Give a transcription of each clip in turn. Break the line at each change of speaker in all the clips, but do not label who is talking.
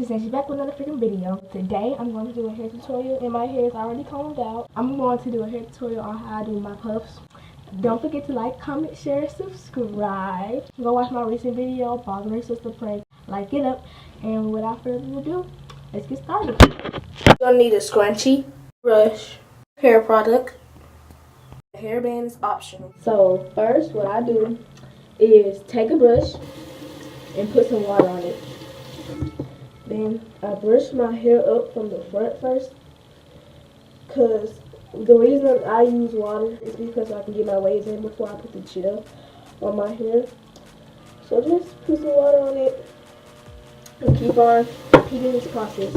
Sanji back with another freaking video. Today I'm going to do a hair tutorial and my hair is already combed out. I'm going to do a hair tutorial on how I do my puffs. Don't forget to like, comment, share, subscribe. Go watch my recent video, Balls and Sister Prank. Like it up. And without further ado, let's get started. You're going to need a scrunchie, brush, hair product. The hairband is optional. So first what I do is take a brush and put some water on it. Then I brush my hair up from the front first, because the reason I use water is because I can get my waves in before I put the gel on my hair. So just put some water on it and keep on repeating this process.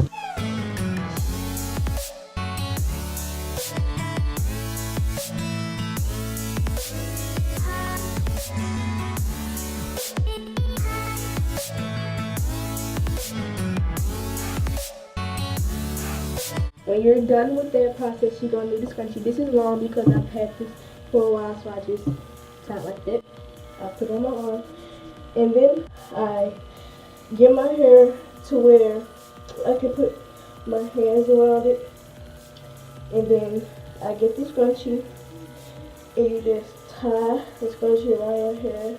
When you're done with that process, you're going to need a scrunchie. This is long because I've had this for a while, so I just tie it like that. I put it on my arm. And then I get my hair to where I can put my hands around it. And then I get the scrunchie. And you just tie the scrunchie around your hair.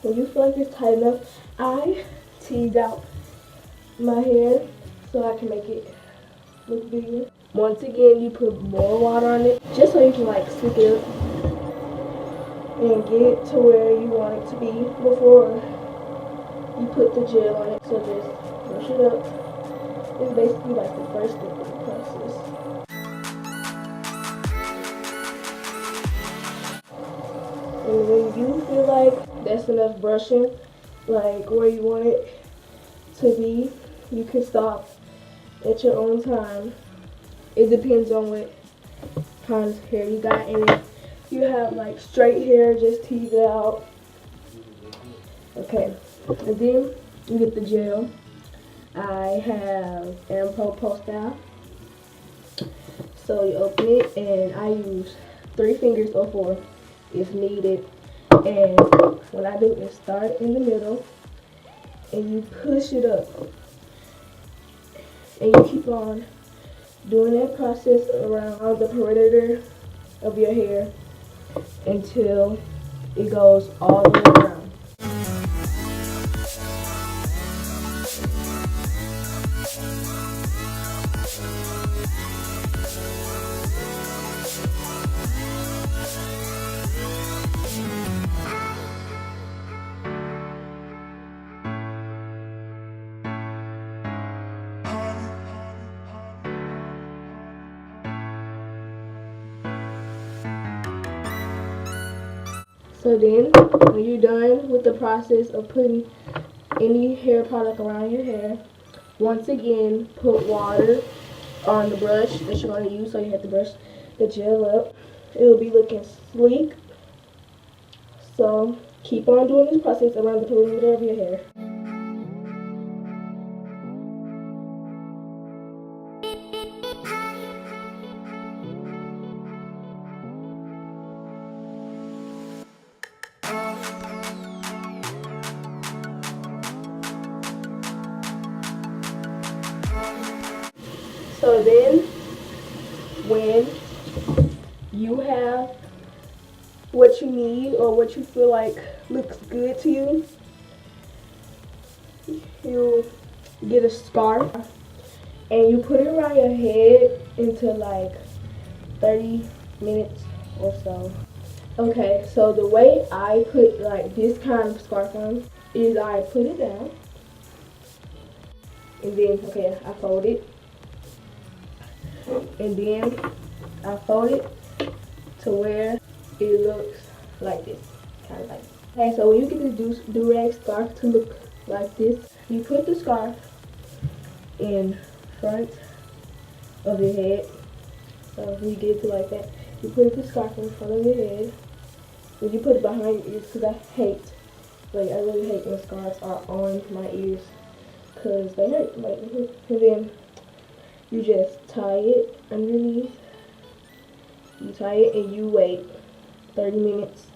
When you feel like it's tight enough, I tease out my hair so I can make it look bigger. Once again, you put more water on it just so you can like stick it up and get it to where you want it to be before you put the gel on it. So just brush it up. It's basically like the first step of the process. And when you feel like that's enough brushing, like where you want it to be, you can stop at your own time. It depends on what kind of hair you got. And if you have like straight hair, just tease it out. Okay, and then you get the gel. I have Ampro Pro Style. So you open it, and I use 3 fingers or 4 if needed. And what I do is start in the middle and you push it up, and you keep on doing that process around the perimeter of your hair until it goes all the way around. So then, when you're done with the process of putting any hair product around your hair, once again, put water on the brush that you're going to use, so you have to brush the gel up. It'll be looking sleek. So keep on doing this process around the perimeter of your hair. So then, when you have what you need or what you feel like looks good to you, you get a scarf and you put it around your head until like 30 minutes or so. Okay, so the way I put like this kind of scarf on is I put it down and then, okay, I fold it. And then I fold it to where it looks like this, kind of like this. Okay, so when you get this do-rag scarf to look like this, you put the scarf in front of your head. So when you get it to like that, you put the scarf in front of your head. When you put it behind your ears, because I really hate when scarves are on my ears, because they hurt. Like, and then you just tie it underneath. You tie it and you wait 30 minutes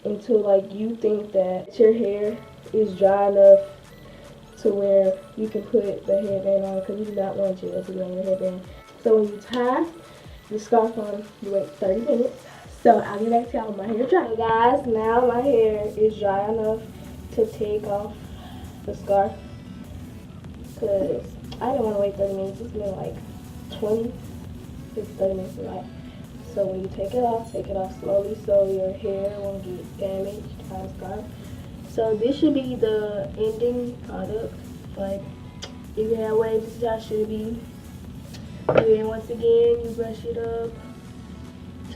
until like you think that your hair is dry enough to where you can put the headband on, because you do not want gel to be on your headband. So when you tie the scarf on, you wait 30 minutes. So I'll get back to y'all when my hair dry. So guys, now my hair is dry enough to take off the scarf, because I didn't want to wait 30 minutes. It's been like 20, it's 30 minutes away. So when you take it off slowly so your hair won't get damaged by the scarf. So this should be the ending product. Like, if you have waves, this is how it should be. And then once again, you brush it up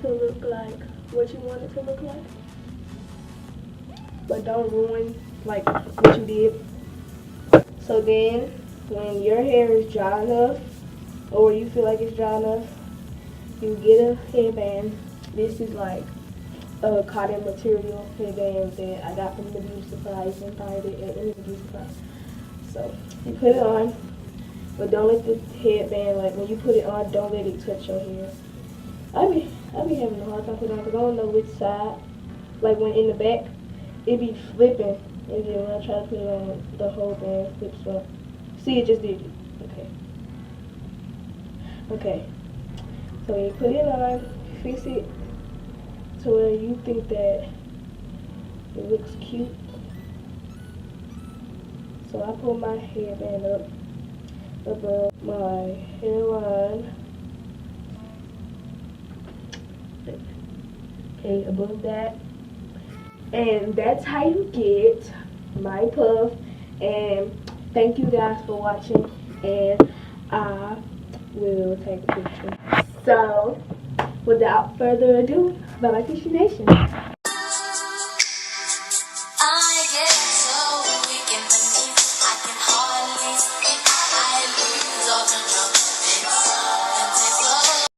to look like what you want it to look like. But don't ruin like what you did. So then, when your hair is dry enough, or you feel like it's dry enough, you get a headband. This is like a cotton material headband that I got from the beauty supplies and found it at the beauty supply. So you put it on, but don't let the headband, like when you put it on, don't let it touch your hair. I be having a hard time putting it on because I don't know which side. Like when in the back, it be flipping, and then when I try to put it on, the whole band flips up. See, it just did it. Okay. So when you put it on, fix it to where you think that it looks cute. So I put my headband up above my hairline. Okay, above that. And that's how you get my puff. And thank you guys for watching. And I will take a picture. So without further ado, bye bye, Tissue Nation.